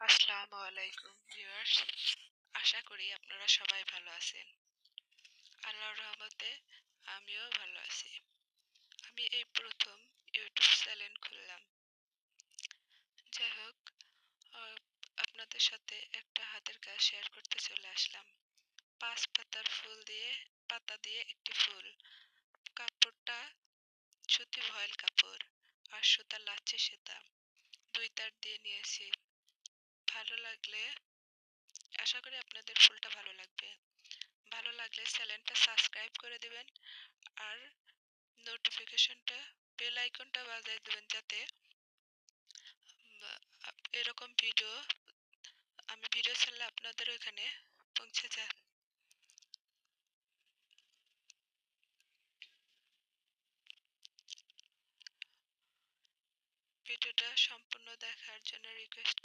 আসসালামু আলাইকুম ভিউয়ার্স, আশা করি আপনারা সবাই ভালো আছেন। আল্লাহর রহমতে আমিও ভালো আছি। আমি এই প্রথম ইউটিউব চ্যানেল খুললাম। যাই হোক, আহ, আপনাদের সাথে একটা হাতের কাজ শেয়ার করতে চলে আসলাম। 5 পাতা দিয়ে একটি ফুল। কাপড়টা সুতি ভয়েল কাপড় আর সুতা লাচ্ছি সেতা 2 তার দিয়ে নিয়েছি। ভালো লাগলে, আশা করি আপনাদের ফুলটা ভালো লাগবে। ভালো লাগলে চ্যানেলটা সাবস্ক্রাইব করে দিবেন আর নোটিফিকেশনটা বেল আইকনটা বাজিয়ে দিবেন যাতে এরকম আমি ভিডিও ছাড়লে আপনাদের ওখানে পৌঁছে যায়। ভিডিওটা সম্পূর্ণ দেখার জন্য রিকোয়েস্ট